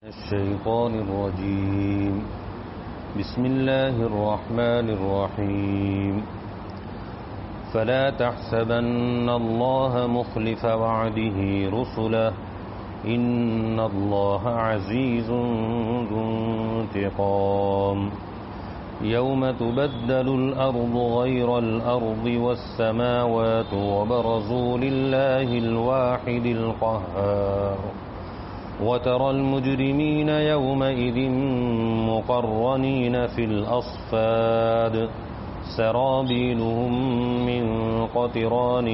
الشيطان الرجيم بسم الله الرحمن الرحيم فلا تحسبن الله مخلف وعده رسله إن الله عزيز ذو انتقام يوم تبدل الأرض غير الأرض والسماوات وبرزوا لله الواحد القهار وترى المجرمين يومئذ مقرنين في الأصفاد سرابيلهم من قطران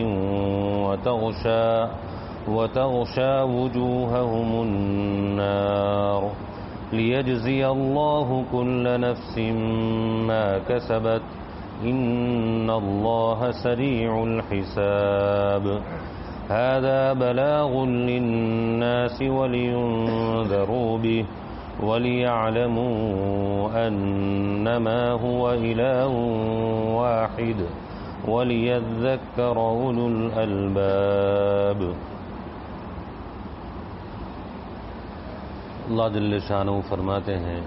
وتغشى وجوههم النار ليجزي الله كل نفس ما كسبت إن الله سريع الحساب هذا بلاغ للناس ولينذروا به وليعلموا أنما هو إله واحد وليذكر أولو الألباب. اللہ جل شانہ فرماتے ہیں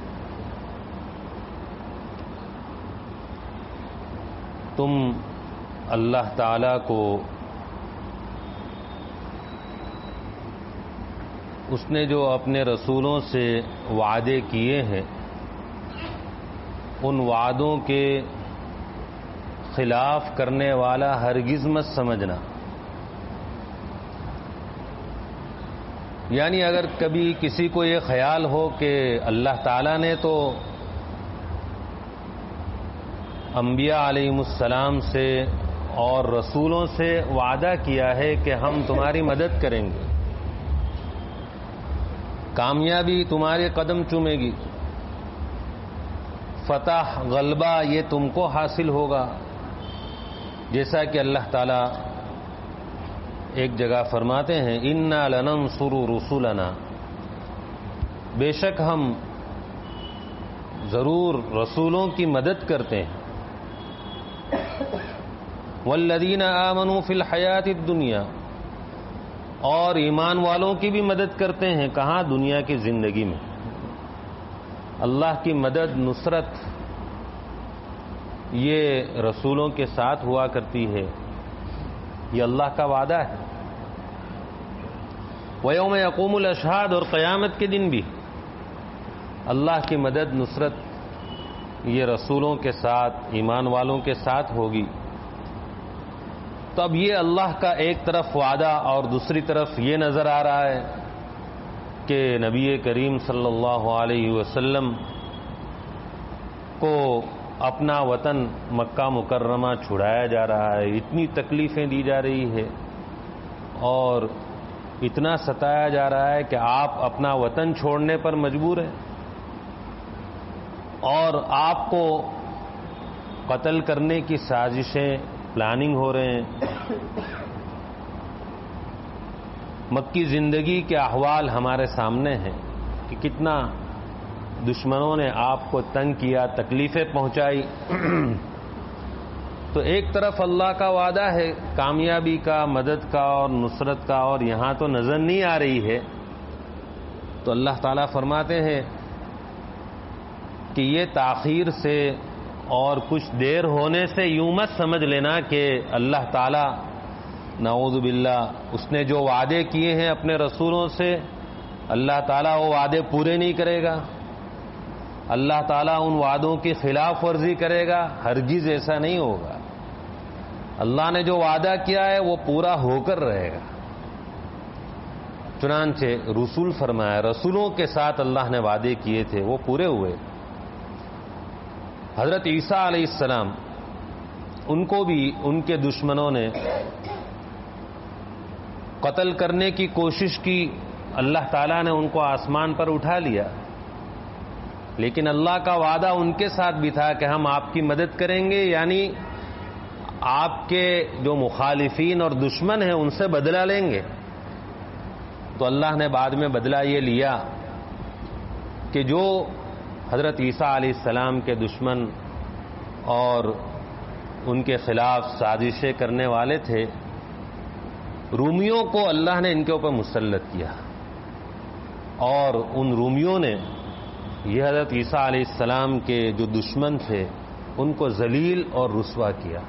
تم اللہ تعالیٰ کو اس نے جو اپنے رسولوں سے وعدے کیے ہیں ان وعدوں کے خلاف کرنے والا ہرگز مت سمجھنا. یعنی اگر کبھی کسی کو یہ خیال ہو کہ اللہ تعالیٰ نے تو انبیاء علیہم السلام سے اور رسولوں سے وعدہ کیا ہے کہ ہم تمہاری مدد کریں گے، کامیابی تمہارے قدم چومے گی، فتح غلبہ یہ تم کو حاصل ہوگا، جیسا کہ اللہ تعالیٰ ایک جگہ فرماتے ہیں اِنَّا لَنَنصُرُ رُسُلَنَا، بے شک ہم ضرور رسولوں کی مدد کرتے ہیں، وَالَّذِينَ آمَنُوا فِي الْحَيَاةِ الدُّنْيَا، اور ایمان والوں کی بھی مدد کرتے ہیں. کہاں؟ دنیا کی زندگی میں. اللہ کی مدد نصرت یہ رسولوں کے ساتھ ہوا کرتی ہے، یہ اللہ کا وعدہ ہے. وَيَوْمَ يَقُومُ الْأَشْهَادُ، اور قیامت کے دن بھی اللہ کی مدد نصرت یہ رسولوں کے ساتھ ایمان والوں کے ساتھ ہوگی. تو اب یہ اللہ کا ایک طرف وعدہ اور دوسری طرف یہ نظر آ رہا ہے کہ نبی کریم صلی اللہ علیہ وسلم کو اپنا وطن مکہ مکرمہ چھڑایا جا رہا ہے، اتنی تکلیفیں دی جا رہی ہے اور اتنا ستایا جا رہا ہے کہ آپ اپنا وطن چھوڑنے پر مجبور ہیں اور آپ کو قتل کرنے کی سازشیں پلاننگ ہو رہے ہیں. مکی زندگی کے احوال ہمارے سامنے ہیں کہ کتنا دشمنوں نے آپ کو تنگ کیا، تکلیفیں پہنچائی. تو ایک طرف اللہ کا وعدہ ہے کامیابی کا، مدد کا اور نصرت کا، اور یہاں تو نظر نہیں آ رہی ہے. تو اللہ تعالیٰ فرماتے ہیں کہ یہ تاخیر سے اور کچھ دیر ہونے سے یوں مت سمجھ لینا کہ اللہ تعالیٰ نعوذ باللہ اس نے جو وعدے کیے ہیں اپنے رسولوں سے اللہ تعالیٰ وہ وعدے پورے نہیں کرے گا، اللہ تعالیٰ ان وعدوں کی خلاف ورزی کرے گا. ہرگز ایسا نہیں ہوگا. اللہ نے جو وعدہ کیا ہے وہ پورا ہو کر رہے گا. چنانچہ رسول فرمایا رسولوں کے ساتھ اللہ نے وعدے کیے تھے وہ پورے ہوئے. حضرت عیسیٰ علیہ السلام ان کو بھی ان کے دشمنوں نے قتل کرنے کی کوشش کی، اللہ تعالیٰ نے ان کو آسمان پر اٹھا لیا، لیکن اللہ کا وعدہ ان کے ساتھ بھی تھا کہ ہم آپ کی مدد کریں گے، یعنی آپ کے جو مخالفین اور دشمن ہیں ان سے بدلہ لیں گے. تو اللہ نے بعد میں بدلہ یہ لیا کہ جو حضرت عیسیٰ علیہ السلام کے دشمن اور ان کے خلاف سازشیں کرنے والے تھے رومیوں کو اللہ نے ان کے اوپر مسلط کیا. اور ان رومیوں نے یہ حضرت عیسیٰ علیہ السلام کے جو دشمن تھے ان کو ذلیل اور رسوا کیا.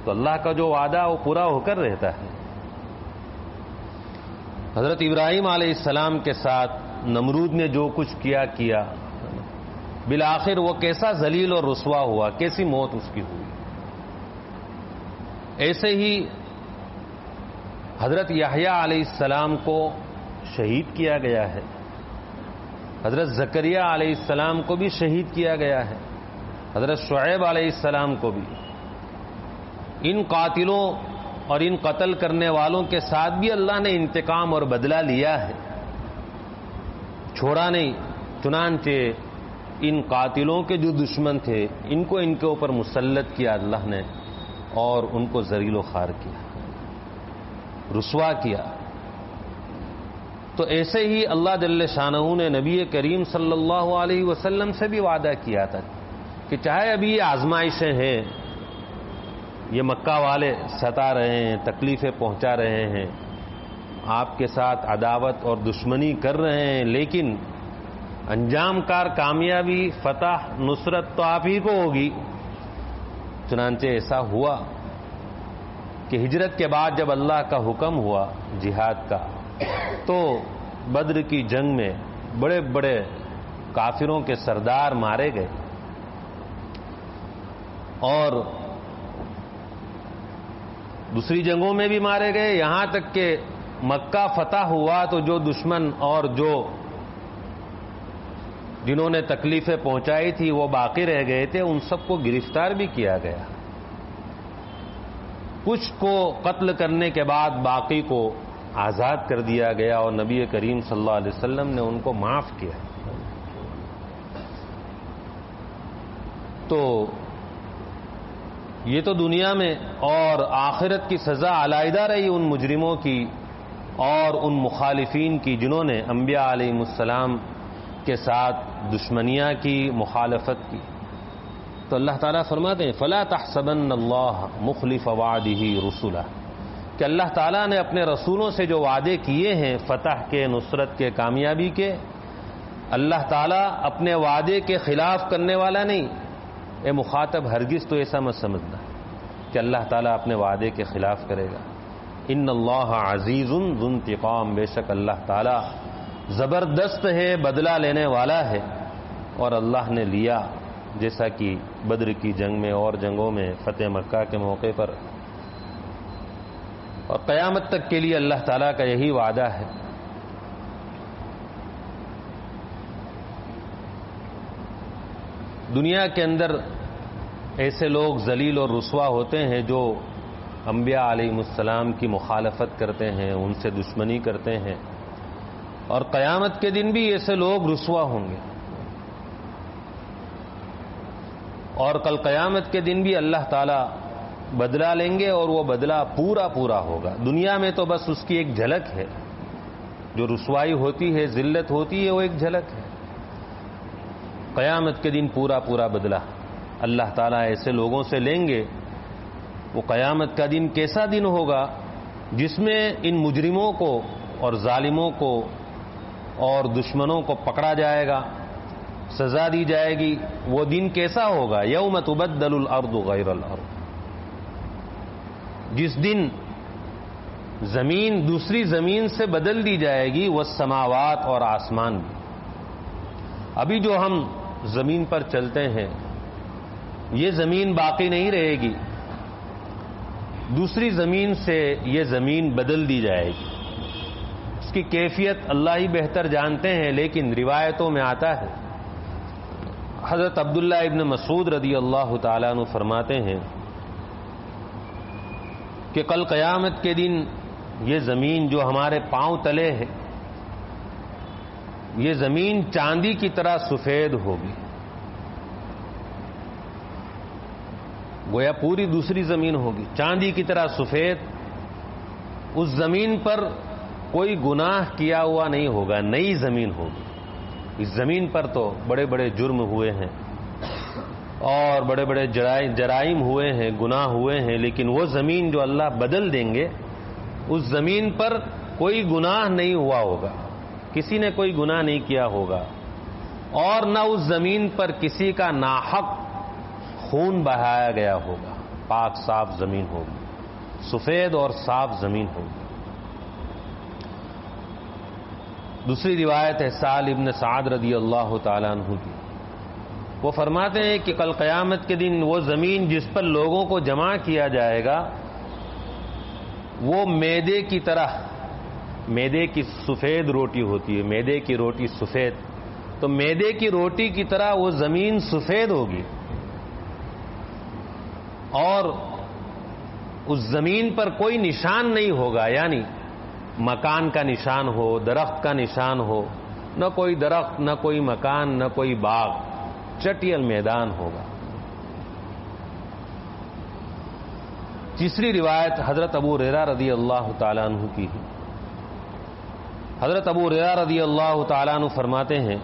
تو اللہ کا جو وعدہ وہ پورا ہو کر رہتا ہے. حضرت ابراہیم علیہ السلام کے ساتھ نمرود نے جو کچھ کیا بالآخر وہ کیسا ذلیل اور رسوا ہوا, کیسی موت اس کی ہوئی. ایسے ہی حضرت یحییٰ علیہ السلام کو شہید کیا گیا ہے. حضرت زکریا علیہ السلام کو بھی شہید کیا گیا ہے. حضرت شعیب علیہ السلام کو بھی. ان قاتلوں اور ان قتل کرنے والوں کے ساتھ بھی اللہ نے انتقام اور بدلہ لیا ہے, چھوڑا نہیں. چنانچہ ان قاتلوں کے جو دشمن تھے ان کو ان کے اوپر مسلط کیا اللہ نے, اور ان کو ذلیل و خوار کیا, رسوا کیا. تو ایسے ہی اللہ جل شانہ نے نبی کریم صلی اللہ علیہ وسلم سے بھی وعدہ کیا تھا کہ چاہے ابھی یہ آزمائشیں ہیں, یہ مکہ والے ستا رہے ہیں, تکلیفیں پہنچا رہے ہیں, آپ کے ساتھ عداوت اور دشمنی کر رہے ہیں, لیکن انجام کار کامیابی, فتح, نصرت تو آپ ہی کو ہوگی. چنانچہ ایسا ہوا کہ ہجرت کے بعد جب اللہ کا حکم ہوا جہاد کا, تو بدر کی جنگ میں بڑے بڑے کافروں کے سردار مارے گئے, اور دوسری جنگوں میں بھی مارے گئے. یہاں تک کہ مکہ فتح ہوا تو جو دشمن اور جنہوں نے تکلیفیں پہنچائی تھی وہ باقی رہ گئے تھے, ان سب کو گرفتار بھی کیا گیا. کچھ کو قتل کرنے کے بعد باقی کو آزاد کر دیا گیا, اور نبی کریم صلی اللہ علیہ وسلم نے ان کو معاف کیا. تو یہ تو دنیا میں, اور آخرت کی سزا علیحدہ رہی ان مجرموں کی اور ان مخالفین کی جنہوں نے انبیاء علیہ السلام کے ساتھ دشمنیاں کی, مخالفت کی. تو اللہ تعالیٰ فرماتے ہیں فَلَا تَحْسَبَنَّ اللَّهَ مُخْلِفَ وَعْدِهِ رُسُلَهُ, کہ اللہ تعالیٰ نے اپنے رسولوں سے جو وعدے کیے ہیں فتح کے, نصرت کے, کامیابی کے, اللہ تعالیٰ اپنے وعدے کے خلاف کرنے والا نہیں. اے مخاطب ہرگز تو ایسا مت سمجھنا کہ اللہ تعالیٰ اپنے وعدے کے خلاف کرے گا. ان اللہ عزیز ذو انتقام, بے شک اللہ تعالیٰ زبردست ہے, بدلہ لینے والا ہے. اور اللہ نے لیا, جیسا کہ بدر کی جنگ میں اور جنگوں میں, فتح مکہ کے موقع پر, اور قیامت تک کے لیے اللہ تعالیٰ کا یہی وعدہ ہے. دنیا کے اندر ایسے لوگ ذلیل اور رسوا ہوتے ہیں جو انبیاء علیہ السلام کی مخالفت کرتے ہیں, ان سے دشمنی کرتے ہیں, اور قیامت کے دن بھی ایسے لوگ رسوا ہوں گے. اور کل قیامت کے دن بھی اللہ تعالیٰ بدلہ لیں گے, اور وہ بدلہ پورا پورا ہوگا. دنیا میں تو بس اس کی ایک جھلک ہے, جو رسوائی ہوتی ہے, ذلت ہوتی ہے, وہ ایک جھلک ہے. قیامت کے دن پورا پورا بدلہ اللہ تعالیٰ ایسے لوگوں سے لیں گے. وہ قیامت کا دن کیسا دن ہوگا جس میں ان مجرموں کو اور ظالموں کو اور دشمنوں کو پکڑا جائے گا, سزا دی جائے گی. وہ دن کیسا ہوگا؟ یوم تبدل الارض غیر الارض, جس دن زمین دوسری زمین سے بدل دی جائے گی. والسماوات, اور آسمان بھی. ابھی جو ہم زمین پر چلتے ہیں یہ زمین باقی نہیں رہے گی, دوسری زمین سے یہ زمین بدل دی جائے گی. اس کی کیفیت اللہ ہی بہتر جانتے ہیں, لیکن روایتوں میں آتا ہے, حضرت عبداللہ ابن مسعود رضی اللہ تعالیٰ عنہ فرماتے ہیں کہ کل قیامت کے دن یہ زمین جو ہمارے پاؤں تلے ہے, یہ زمین چاندی کی طرح سفید ہوگی. گویا پوری دوسری زمین ہوگی, چاندی کی طرح سفید. اس زمین پر کوئی گناہ کیا ہوا نہیں ہوگا, نئی زمین ہوگی. اس زمین پر تو بڑے بڑے جرم ہوئے ہیں اور بڑے بڑے جرائم ہوئے ہیں, گناہ ہوئے ہیں, لیکن وہ زمین جو اللہ بدل دیں گے, اس زمین پر کوئی گناہ نہیں ہوا ہوگا, کسی نے کوئی گناہ نہیں کیا ہوگا اور نہ اس زمین پر کسی کا ناحق خون بہایا گیا ہوگا. پاک صاف زمین ہوگی, سفید اور صاف زمین ہوگی. دوسری روایت ہے سہل ابن سعد رضی اللہ تعالیٰ عنہ کی. وہ فرماتے ہیں کہ کل قیامت کے دن وہ زمین جس پر لوگوں کو جمع کیا جائے گا وہ میدے کی طرح, میدے کی سفید روٹی ہوتی ہے, میدے کی روٹی سفید, تو میدے کی روٹی کی طرح وہ زمین سفید ہوگی اور اس زمین پر کوئی نشان نہیں ہوگا, یعنی مکان کا نشان ہو, درخت کا نشان ہو, نہ کوئی درخت, نہ کوئی مکان, نہ کوئی باغ, چٹیل میدان ہوگا. تیسری روایت حضرت ابو ہریرہ رضی اللہ تعالیٰ عنہ کی ہے. حضرت ابو ہریرہ رضی اللہ تعالیٰ عنہ فرماتے ہیں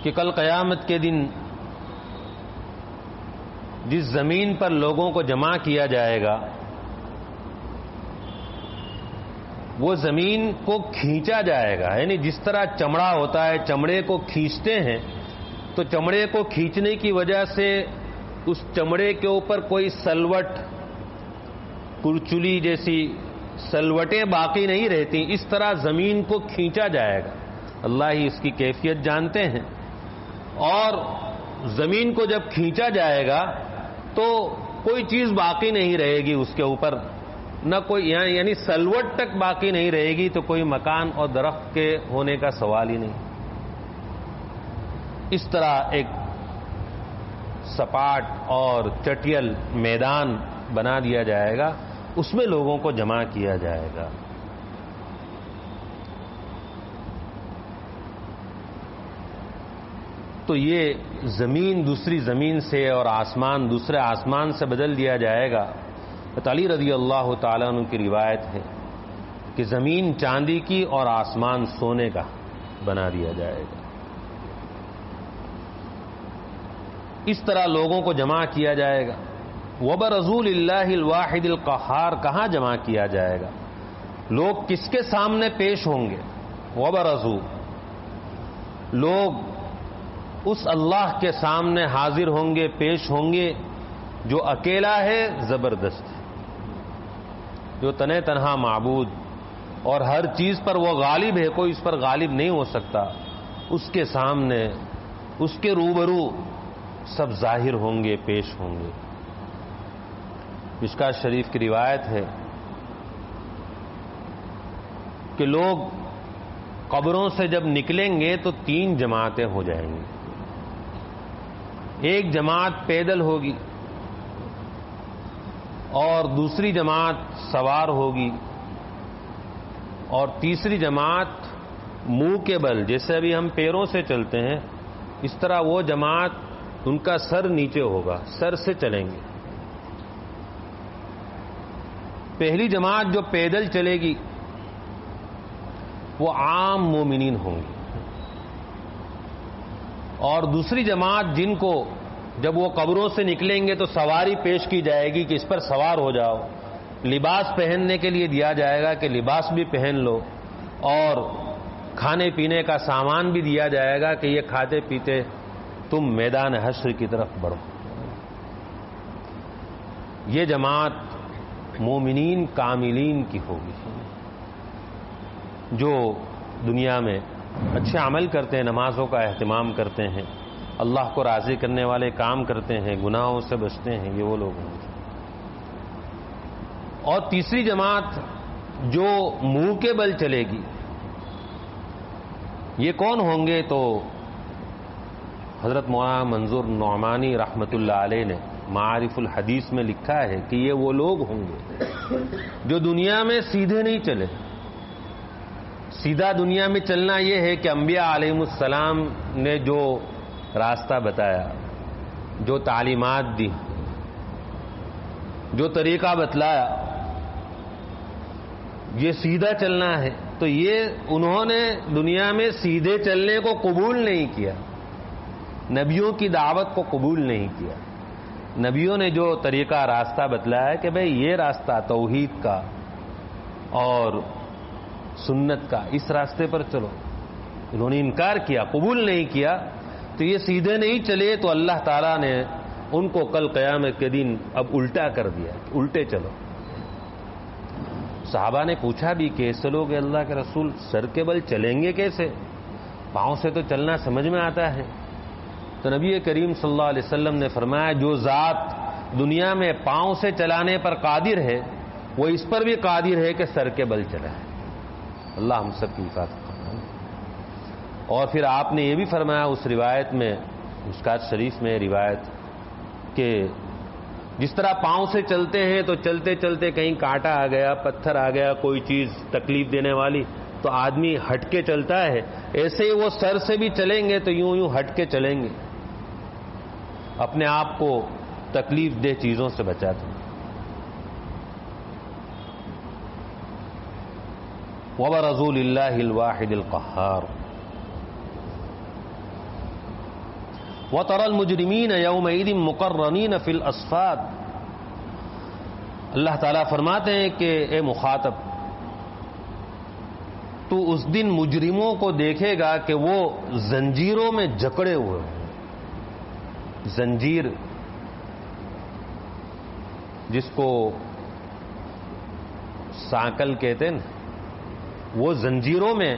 کہ کل قیامت کے دن جس زمین پر لوگوں کو جمع کیا جائے گا وہ زمین کو کھینچا جائے گا, یعنی جس طرح چمڑا ہوتا ہے چمڑے کو کھینچتے ہیں تو چمڑے کو کھینچنے کی وجہ سے اس چمڑے کے اوپر کوئی سلوٹ, کرچلی جیسی سلوٹیں باقی نہیں رہتی, اس طرح زمین کو کھینچا جائے گا. اللہ ہی اس کی کیفیت جانتے ہیں. اور زمین کو جب کھینچا جائے گا تو کوئی چیز باقی نہیں رہے گی اس کے اوپر, نہ کوئی یعنی سلوٹ تک باقی نہیں رہے گی, تو کوئی مکان اور درخت کے ہونے کا سوال ہی نہیں. اس طرح ایک سپاٹ اور چٹیل میدان بنا دیا جائے گا, اس میں لوگوں کو جمع کیا جائے گا. تو یہ زمین دوسری زمین سے اور آسمان دوسرے آسمان سے بدل دیا جائے گا. علی رضی اللہ تعالیٰ عنہ کی روایت ہے کہ زمین چاندی کی اور آسمان سونے کا بنا دیا جائے گا. اس طرح لوگوں کو جمع کیا جائے گا. وبرزوا للہ الواحد القہار, کہاں جمع کیا جائے گا؟ لوگ کس کے سامنے پیش ہوں گے؟ وبرزوا, لوگ اس اللہ کے سامنے حاضر ہوں گے, پیش ہوں گے جو اکیلا ہے, زبردست ہے, جو تنے تنہا معبود اور ہر چیز پر وہ غالب ہے, کوئی اس پر غالب نہیں ہو سکتا. اس کے سامنے, اس کے روبرو سب ظاہر ہوں گے, پیش ہوں گے. مشکوٰۃ شریف کی روایت ہے کہ لوگ قبروں سے جب نکلیں گے تو 3 جماعتیں ہو جائیں گی. ایک جماعت پیدل ہوگی اور دوسری جماعت سوار ہوگی اور تیسری جماعت منہ کے بل, جیسے ابھی ہم پیروں سے چلتے ہیں اس طرح وہ جماعت, ان کا سر نیچے ہوگا, سر سے چلیں گے. پہلی جماعت جو پیدل چلے گی وہ عام مومنین ہوں گی, اور دوسری جماعت جن کو جب وہ قبروں سے نکلیں گے تو سواری پیش کی جائے گی کہ اس پر سوار ہو جاؤ, لباس پہننے کے لیے دیا جائے گا کہ لباس بھی پہن لو, اور کھانے پینے کا سامان بھی دیا جائے گا کہ یہ کھاتے پیتے تم میدان حشر کی طرف بڑھو. یہ جماعت مومنین کاملین کی ہوگی جو دنیا میں اچھے عمل کرتے ہیں, نمازوں کا اہتمام کرتے ہیں, اللہ کو راضی کرنے والے کام کرتے ہیں, گناہوں سے بچتے ہیں, یہ وہ لوگ ہوں گے. اور تیسری جماعت جو منہ کے بل چلے گی, یہ کون ہوں گے؟ تو حضرت مولانا منظور نعمانی رحمت اللہ علیہ نے معارف الحدیث میں لکھا ہے کہ یہ وہ لوگ ہوں گے جو دنیا میں سیدھے نہیں چلے. سیدھا دنیا میں چلنا یہ ہے کہ انبیاء علیہ السلام نے جو راستہ بتایا, جو تعلیمات دی, جو طریقہ بتلایا, یہ سیدھا چلنا ہے. تو یہ انہوں نے دنیا میں سیدھے چلنے کو قبول نہیں کیا, نبیوں کی دعوت کو قبول نہیں کیا. نبیوں نے جو طریقہ راستہ بتلایا کہ بھئی یہ راستہ توحید کا اور سنت کا، اس راستے پر چلو. انہوں نے انکار کیا، قبول نہیں کیا، تو یہ سیدھے نہیں چلے تو اللہ تعالیٰ نے ان کو کل قیامت کے دن اب الٹا کر دیا، الٹے چلو. صحابہ نے پوچھا بھی کہ ایسے لوگ اللہ کے رسول سر کے بل چلیں گے کیسے؟ پاؤں سے تو چلنا سمجھ میں آتا ہے. تو نبی کریم صلی اللہ علیہ وسلم نے فرمایا جو ذات دنیا میں پاؤں سے چلانے پر قادر ہے وہ اس پر بھی قادر ہے کہ سر کے بل چلائے. اللہ ہم سب کی حفاظت فرمائے. اور پھر آپ نے یہ بھی فرمایا اس روایت میں، مشکات شریف میں روایت، کہ جس طرح پاؤں سے چلتے ہیں تو چلتے چلتے کہیں کانٹا آ گیا، پتھر آ گیا، کوئی چیز تکلیف دینے والی، تو آدمی ہٹ کے چلتا ہے، ایسے ہی وہ سر سے بھی چلیں گے تو یوں ہٹ کے چلیں گے، اپنے آپ کو تکلیف دہ چیزوں سے بچاتے ہیں. وَبَرَزُوا لِلَّهِ الْوَاحِدِ الْقَهَّارِ وَتَرَى الْمُجْرِمِينَ يَوْمَئِذٍ مُقَرَّنِينَ فِي الْأَصْفَادِ. اللہ تعالیٰ فرماتے ہیں کہ اے مخاطب، تو اس دن مجرموں کو دیکھے گا کہ وہ زنجیروں میں جکڑے ہوئے ہیں. زنجیر جس کو سانکل کہتے ہیں، وہ زنجیروں میں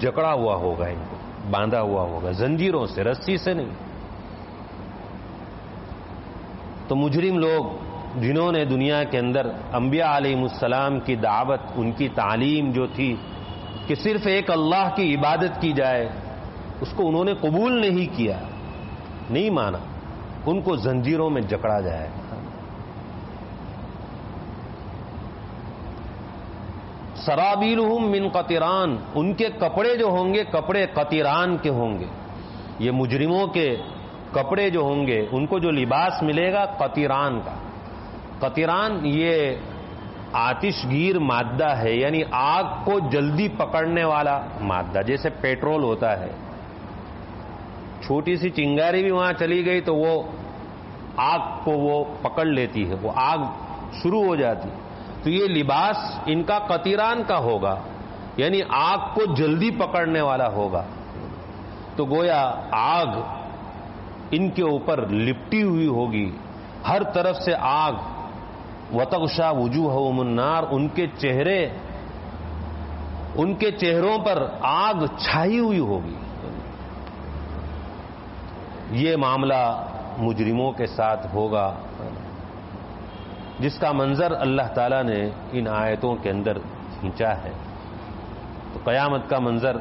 جکڑا ہوا ہوگا، ان کو باندھا ہوا ہوگا زنجیروں سے، رسی سے نہیں. تو مجرم لوگ جنہوں نے دنیا کے اندر انبیاء علیہ السلام کی دعوت، ان کی تعلیم جو تھی کہ صرف ایک اللہ کی عبادت کی جائے، اس کو انہوں نے قبول نہیں کیا، نہیں مانا، ان کو زنجیروں میں جکڑا جائے. سرابیلہم من قطران، ان کے کپڑے جو ہوں گے کپڑے قطران کے ہوں گے. یہ مجرموں کے کپڑے جو ہوں گے، ان کو جو لباس ملے گا قطران کا. قطران یہ آتش گیر مادہ ہے، یعنی آگ کو جلدی پکڑنے والا مادہ، جیسے پیٹرول ہوتا ہے، چھوٹی سی چنگاری بھی وہاں چلی گئی تو وہ آگ کو وہ پکڑ لیتی ہے، وہ آگ شروع ہو جاتی. تو یہ لباس ان کا قطران کا ہوگا، یعنی آگ کو جلدی پکڑنے والا ہوگا. تو گویا آگ ان کے اوپر لپٹی ہوئی ہوگی، ہر طرف سے آگ. وَتَغْشَى وُجُوهَهُمُ النَّارُ، ان کے چہروں پر آگ چھائی ہوئی ہوگی. یہ معاملہ مجرموں کے ساتھ ہوگا، جس کا منظر اللہ تعالیٰ نے ان آیتوں کے اندر کھینچا ہے. تو قیامت کا منظر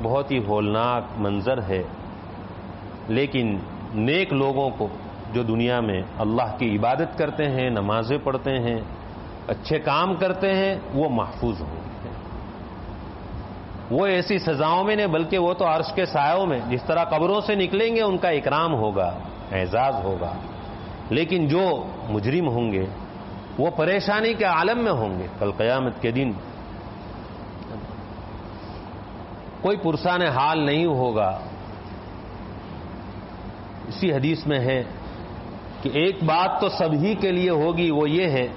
بہت ہی ہولناک منظر ہے، لیکن نیک لوگوں کو جو دنیا میں اللہ کی عبادت کرتے ہیں، نمازیں پڑھتے ہیں، اچھے کام کرتے ہیں، وہ محفوظ ہوں گے. وہ ایسی سزاؤں میں نہیں، بلکہ وہ تو عرش کے سایوں میں، جس طرح قبروں سے نکلیں گے ان کا اکرام ہوگا، اعزاز ہوگا. لیکن جو مجرم ہوں گے وہ پریشانی کے عالم میں ہوں گے. کل قیامت کے دن کوئی پرسان حال نہیں ہوگا. اسی حدیث میں ہے کہ ایک بات تو سبھی کے لیے ہوگی، وہ یہ ہے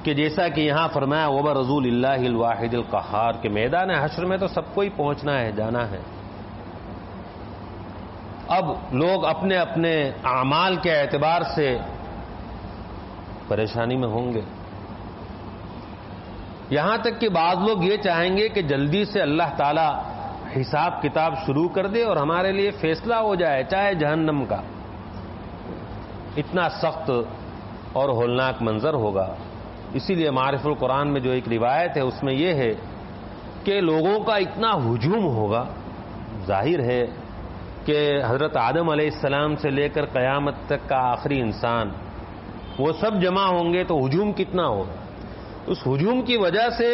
کہ جیسا کہ یہاں فرمایا وَبَرَزُوا لِلَّهِ الْوَاحِدِ الْقَهَّارِ، کہ میدان حشر میں تو سب کو ہی پہنچنا ہے، جانا ہے. اب لوگ اپنے اپنے اعمال کے اعتبار سے پریشانی میں ہوں گے. یہاں تک کہ بعض لوگ یہ چاہیں گے کہ جلدی سے اللہ تعالی حساب کتاب شروع کر دے اور ہمارے لیے فیصلہ ہو جائے، چاہے جہنم کا. اتنا سخت اور ہولناک منظر ہوگا. اسی لیے معارف القرآن میں جو ایک روایت ہے اس میں یہ ہے کہ لوگوں کا اتنا ہجوم ہوگا. ظاہر ہے کہ حضرت آدم علیہ السلام سے لے کر قیامت تک کا آخری انسان، وہ سب جمع ہوں گے تو ہجوم کتنا ہوگا. اس ہجوم کی وجہ سے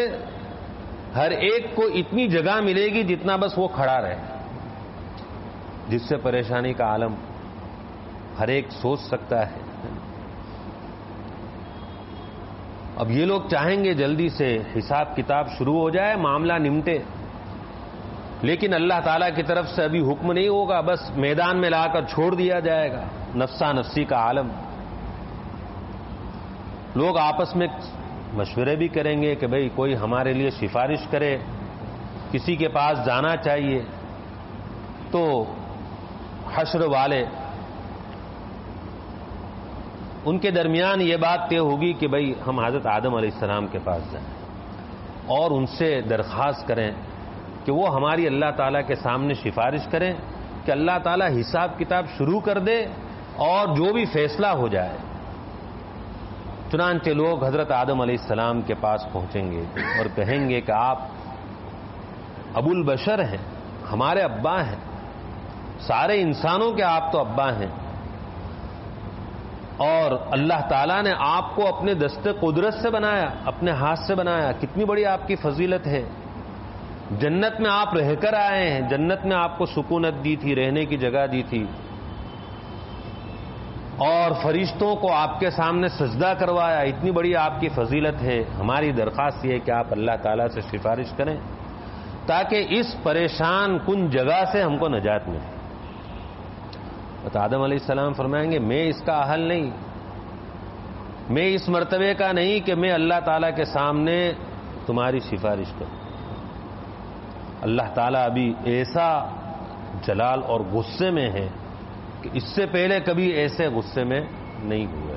ہر ایک کو اتنی جگہ ملے گی جتنا بس وہ کھڑا رہے، جس سے پریشانی کا عالم ہر ایک سوچ سکتا ہے. اب یہ لوگ چاہیں گے جلدی سے حساب کتاب شروع ہو جائے، معاملہ نمٹے، لیکن اللہ تعالیٰ کی طرف سے ابھی حکم نہیں ہوگا، بس میدان میں لا کر چھوڑ دیا جائے گا. نفسا نفسی کا عالم، لوگ آپس میں مشورے بھی کریں گے کہ بھئی کوئی ہمارے لیے سفارش کرے، کسی کے پاس جانا چاہیے. تو حشر والے ان کے درمیان یہ بات طے ہوگی کہ بھئی ہم حضرت آدم علیہ السلام کے پاس جائیں اور ان سے درخواست کریں کہ وہ ہماری اللہ تعالیٰ کے سامنے سفارش کریں کہ اللہ تعالیٰ حساب کتاب شروع کر دے اور جو بھی فیصلہ ہو جائے. چنانچہ لوگ حضرت آدم علیہ السلام کے پاس پہنچیں گے اور کہیں گے کہ آپ ابو البشر ہیں، ہمارے ابا ہیں، سارے انسانوں کے آپ تو ابا ہیں، اور اللہ تعالیٰ نے آپ کو اپنے دست قدرت سے بنایا، اپنے ہاتھ سے بنایا. کتنی بڑی آپ کی فضیلت ہے. جنت میں آپ رہ کر آئے ہیں، جنت میں آپ کو سکونت دی تھی، رہنے کی جگہ دی تھی، اور فرشتوں کو آپ کے سامنے سجدہ کروایا. اتنی بڑی آپ کی فضیلت ہے. ہماری درخواست یہ ہے کہ آپ اللہ تعالیٰ سے سفارش کریں تاکہ اس پریشان کن جگہ سے ہم کو نجات ملے. تو آدم علیہ السلام فرمائیں گے میں اس کا اہل نہیں، میں اس مرتبے کا نہیں کہ میں اللہ تعالیٰ کے سامنے تمہاری سفارش کروں. اللہ تعالیٰ ابھی ایسا جلال اور غصے میں ہے کہ اس سے پہلے کبھی ایسے غصے میں نہیں ہوئے.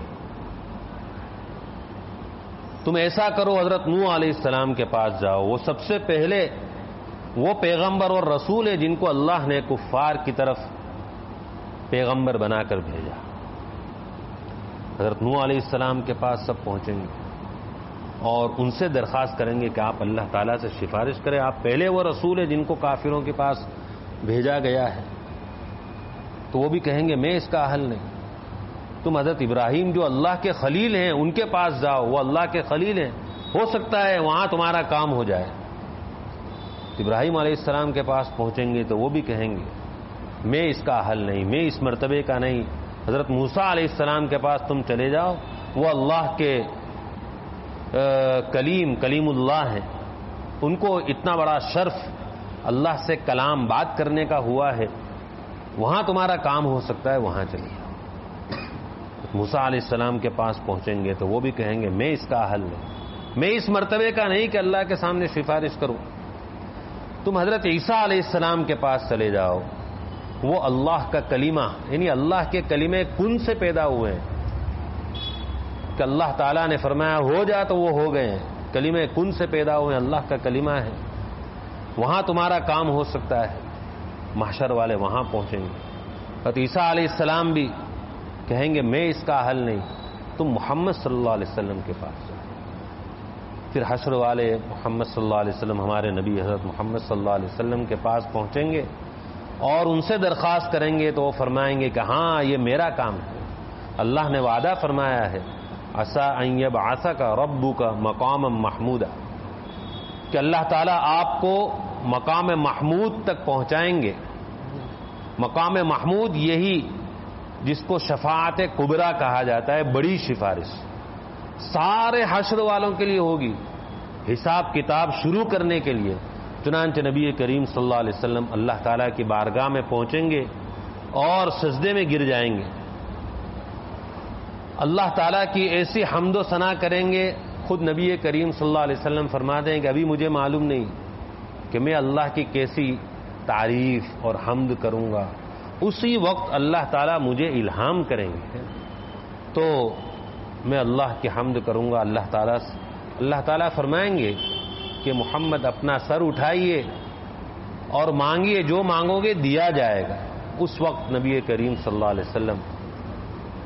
تم ایسا کرو، حضرت نوح علیہ السلام کے پاس جاؤ. وہ سب سے پہلے وہ پیغمبر اور رسول ہے جن کو اللہ نے کفار کی طرف پیغمبر بنا کر بھیجا. حضرت نوح علیہ السلام کے پاس سب پہنچیں گے اور ان سے درخواست کریں گے کہ آپ اللہ تعالیٰ سے سفارش کریں. آپ پہلے وہ رسول ہیں جن کو کافروں کے پاس بھیجا گیا ہے. تو وہ بھی کہیں گے میں اس کا حل نہیں. تم حضرت ابراہیم جو اللہ کے خلیل ہیں ان کے پاس جاؤ، وہ اللہ کے خلیل ہیں، ہو سکتا ہے وہاں تمہارا کام ہو جائے. ابراہیم علیہ السلام کے پاس پہنچیں گے تو وہ بھی کہیں گے میں اس کا حل نہیں، میں اس مرتبے کا نہیں. حضرت موسیٰ علیہ السلام کے پاس تم چلے جاؤ، وہ اللہ کے کلیم اللہ ہیں، ان کو اتنا بڑا شرف اللہ سے کلام بات کرنے کا ہوا ہے، وہاں تمہارا کام ہو سکتا ہے، وہاں چلے جاؤ. موسیٰ علیہ السلام کے پاس پہنچیں گے تو وہ بھی کہیں گے میں اس کا حل نہیں، میں اس مرتبے کا نہیں کہ اللہ کے سامنے سفارش کروں. تم حضرت عیسیٰ علیہ السلام کے پاس چلے جاؤ، وہ اللہ کا کلمہ یعنی اللہ کے کلمے کن سے پیدا ہوئے ہیں کہ اللہ تعالیٰ نے فرمایا ہو جا تو وہ ہو گئے ہیں. کلمے کن سے پیدا ہوئے ہیں، اللہ کا کلمہ ہے، وہاں تمہارا کام ہو سکتا ہے. محشر والے وہاں پہنچیں گے. حضرت عیسیٰ علیہ السلام بھی کہیں گے میں اس کا حل نہیں، تم محمد صلی اللہ علیہ وسلم کے پاس جاؤ. پھر حشر والے محمد صلی اللہ علیہ وسلم ہمارے نبی حضرت محمد صلی اللہ علیہ وسلم کے پاس پہنچیں گے اور ان سے درخواست کریں گے تو وہ فرمائیں گے کہ ہاں یہ میرا کام ہے. اللہ نے وعدہ فرمایا ہے عسیٰ ان یبعثک ربک مقاما محمودا، کہ اللہ تعالیٰ آپ کو مقام محمود تک پہنچائیں گے. مقام محمود یہی جس کو شفاعت کبریٰ کہا جاتا ہے، بڑی سفارش سارے حشر والوں کے لیے ہوگی حساب کتاب شروع کرنے کے لیے. چنانچہ نبی کریم صلی اللہ علیہ وسلم اللہ تعالیٰ کی بارگاہ میں پہنچیں گے اور سجدے میں گر جائیں گے. اللہ تعالیٰ کی ایسی حمد و ثنا کریں گے، خود نبی کریم صلی اللہ علیہ وسلم فرما دیں کہ ابھی مجھے معلوم نہیں کہ میں اللہ کی کیسی تعریف اور حمد کروں گا. اسی وقت اللہ تعالیٰ مجھے الہام کریں گے تو میں اللہ کی حمد کروں گا. اللہ تعالیٰ فرمائیں گے کہ محمد اپنا سر اٹھائیے اور مانگیے، جو مانگو گے دیا جائے گا. اس وقت نبی کریم صلی اللہ علیہ وسلم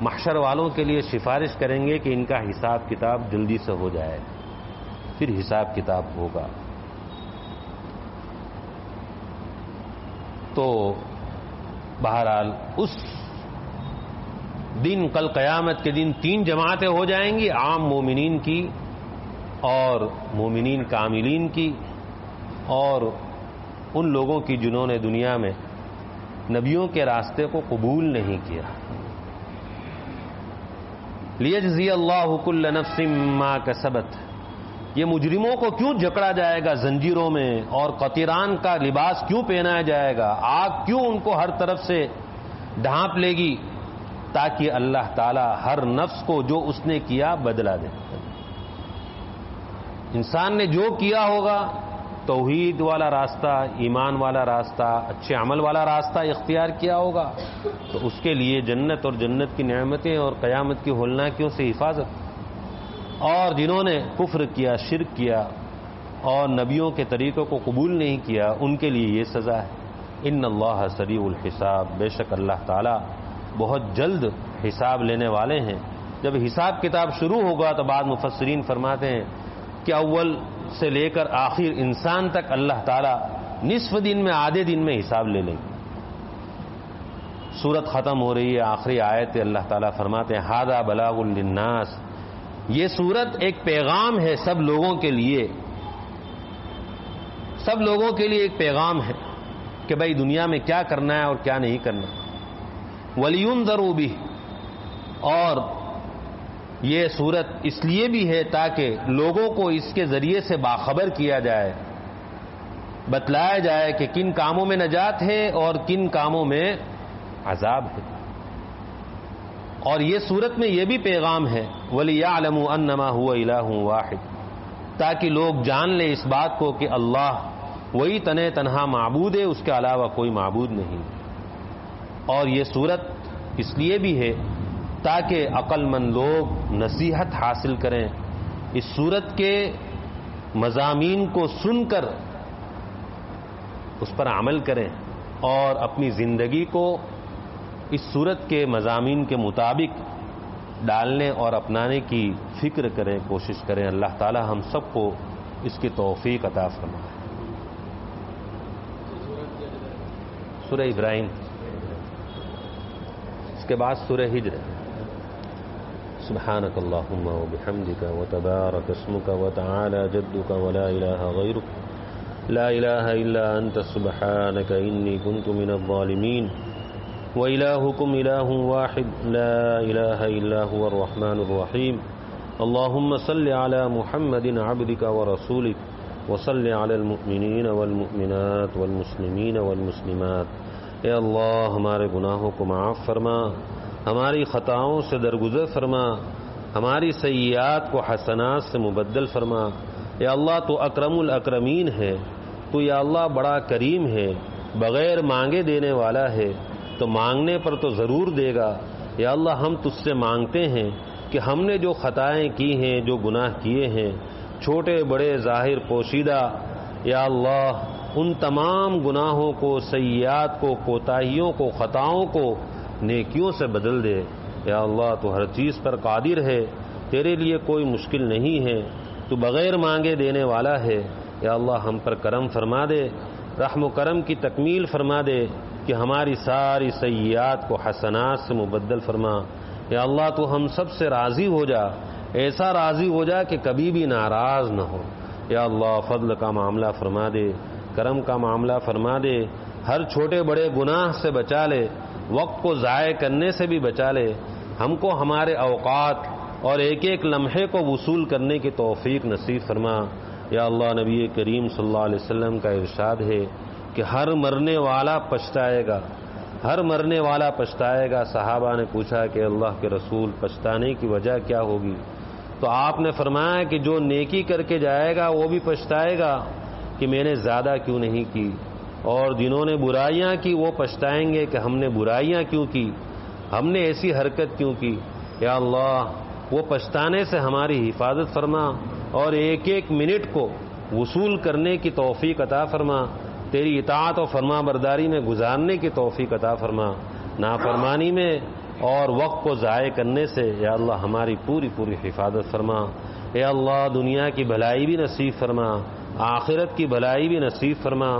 محشر والوں کے لیے سفارش کریں گے کہ ان کا حساب کتاب جلدی سے ہو جائے، پھر حساب کتاب ہوگا. تو بہرحال اس دن کل قیامت کے دن 3 جماعتیں ہو جائیں گی، عام مومنین کی اور مومنین کاملین کی اور ان لوگوں کی جنہوں نے دنیا میں نبیوں کے راستے کو قبول نہیں کیا. لیجزی اللہ کل نفس ما کسبت. یہ مجرموں کو کیوں جکڑا جائے گا زنجیروں میں اور قطران کا لباس کیوں پہنایا جائے گا، آگ کیوں ان کو ہر طرف سے ڈھانپ لے گی، تاکہ اللہ تعالی ہر نفس کو جو اس نے کیا بدلہ دے. انسان نے جو کیا ہوگا توحید والا راستہ، ایمان والا راستہ، اچھے عمل والا راستہ اختیار کیا ہوگا تو اس کے لیے جنت اور جنت کی نعمتیں اور قیامت کی ہولناکیوں سے حفاظت. اور جنہوں نے کفر کیا، شرک کیا اور نبیوں کے طریقوں کو قبول نہیں کیا، ان کے لیے یہ سزا ہے. ان اللہ سریع الحساب، بے شک اللہ تعالی بہت جلد حساب لینے والے ہیں. جب حساب کتاب شروع ہوگا تو بعض مفسرین فرماتے ہیں کہ اول سے لے کر آخر انسان تک اللہ تعالی نصف دن میں، آدھے دن میں حساب لے لیں گے. سورت ختم ہو رہی ہے، آخری آیت اللہ تعالیٰ فرماتے ہیں ھذا بلاغ للناس، یہ سورت ایک پیغام ہے سب لوگوں کے لیے. سب لوگوں کے لیے ایک پیغام ہے کہ بھائی دنیا میں کیا کرنا ہے اور کیا نہیں کرنا. وَلِيُنذَرُوا بِهِ، اور یہ سورت اس لیے بھی ہے تاکہ لوگوں کو اس کے ذریعے سے باخبر کیا جائے، بتلایا جائے کہ کن کاموں میں نجات ہے اور کن کاموں میں عذاب ہے. اور یہ سورت میں یہ بھی پیغام ہے وَلِيَعْلَمُوا أَنَّمَا هُوَ إِلَٰهٌ وَاحِدٌ، تاکہ لوگ جان لیں اس بات کو کہ اللہ وہی تنہا معبود ہے، اس کے علاوہ کوئی معبود نہیں. اور یہ سورت اس لیے بھی ہے تاکہ عقل مند لوگ نصیحت حاصل کریں، اس سورت کے مضامین کو سن کر اس پر عمل کریں اور اپنی زندگی کو اس سورت کے مضامین کے مطابق ڈالنے اور اپنانے کی فکر کریں، کوشش کریں. اللہ تعالی ہم سب کو اس کی توفیق عطا فرمائے. سورہ ابراہیم، اس کے بعد سورہ ہجر. سبحانک اللہم وبحمدک وتبارک اسمک وتعالی جدک ولا الہ غیرک لا الہ الا انت سبحانک انی کنت من الظالمین وإلہکم الہ واحد لا الہ الا هو الرحمن الرحیم. اللہم صل علی محمد عبدک ورسولک وصل علی المؤمنین والمؤمنات والمسلمین والمسلمات. اے اللہ ہمارے گناہوں کو معاف فرما، ہماری خطاؤں سے درگزر فرما، ہماری سیئات کو حسنات سے مبدل فرما. یا اللہ تو اکرم الاکرمین ہے، تو یا اللہ بڑا کریم ہے، بغیر مانگے دینے والا ہے، تو مانگنے پر تو ضرور دے گا. یا اللہ ہم تجھ سے مانگتے ہیں کہ ہم نے جو خطائیں کی ہیں، جو گناہ کیے ہیں، چھوٹے بڑے ظاہر پوشیدہ، یا اللہ ان تمام گناہوں کو، سیئات کو، کوتاہیوں کو، خطاؤں کو نیکیوں سے بدل دے. یا اللہ تو ہر چیز پر قادر ہے، تیرے لیے کوئی مشکل نہیں ہے، تو بغیر مانگے دینے والا ہے. یا اللہ ہم پر کرم فرما دے، رحم و کرم کی تکمیل فرما دے کہ ہماری ساری سیئات کو حسنات سے مبدل فرما. یا اللہ تو ہم سب سے راضی ہو جا، ایسا راضی ہو جا کہ کبھی بھی ناراض نہ ہو. یا اللہ فضل کا معاملہ فرما دے، کرم کا معاملہ فرما دے، ہر چھوٹے بڑے گناہ سے بچا لے، وقت کو ضائع کرنے سے بھی بچا لے. ہم کو ہمارے اوقات اور ایک ایک لمحے کو وصول کرنے کی توفیق نصیب فرما. یا اللہ نبی کریم صلی اللہ علیہ وسلم کا ارشاد ہے کہ ہر مرنے والا پچھتائے گا، ہر مرنے والا پچھتائے گا. صحابہ نے پوچھا کہ اللہ کے رسول پچھتانے کی وجہ کیا ہوگی؟ تو آپ نے فرمایا کہ جو نیکی کر کے جائے گا وہ بھی پچھتائے گا کہ میں نے زیادہ کیوں نہیں کی، اور جنہوں نے برائیاں کی وہ پچھتائیں گے کہ ہم نے برائیاں کیوں کی، ہم نے ایسی حرکت کیوں کی. یا اللہ وہ پچھتانے سے ہماری حفاظت فرما اور ایک ایک منٹ کو وصول کرنے کی توفیق عطا فرما. تیری اطاعت و فرما برداری میں گزارنے کی توفیق عطا فرما، نافرمانی میں اور وقت کو ضائع کرنے سے یا اللہ ہماری پوری پوری حفاظت فرما. اے اللہ دنیا کی بھلائی بھی نصیب فرما، آخرت کی بھلائی بھی نصیب فرما.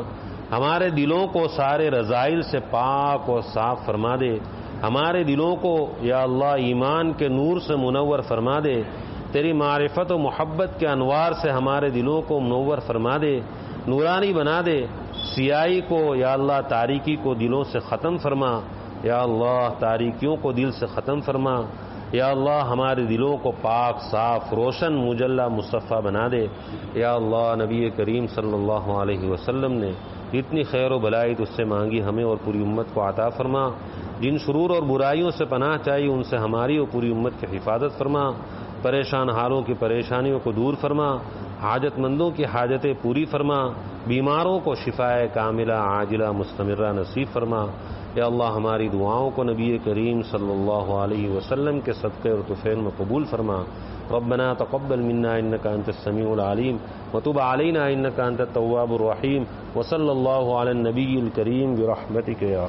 ہمارے دلوں کو سارے رذائل سے پاک اور صاف فرما دے. ہمارے دلوں کو یا اللہ ایمان کے نور سے منور فرما دے. تیری معرفت و محبت کے انوار سے ہمارے دلوں کو منور فرما دے، نورانی بنا دے. سیاہی کو یا اللہ تاریکی کو دلوں سے ختم فرما. یا اللہ تاریکیوں کو دل سے ختم فرما. یا اللہ ہمارے دلوں کو پاک صاف روشن مجلہ مصطفیٰ بنا دے. یا اللہ نبی کریم صلی اللہ علیہ وسلم نے جتنی خیر و بھلائی تجھ سے مانگی ہمیں اور پوری امت کو عطا فرما. جن شرور اور برائیوں سے پناہ چاہیے ان سے ہماری اور پوری امت کی حفاظت فرما. پریشان حالوں کی پریشانیوں کو دور فرما. حاجت مندوں کی حاجتیں پوری فرما، بیماروں کو شفائے کاملہ عاجلہ مستمرہ نصیب فرما۔ یا اللہ ہماری دعاؤں کو نبی کریم صلی اللہ علیہ وسلم کے صدقے اور طفیل میں قبول فرما۔ ربنا تقبل منا انك انت السميع العليم وتب علينا انك انت التواب الرحيم وصلى الله على النبي الكريم برحمتك يا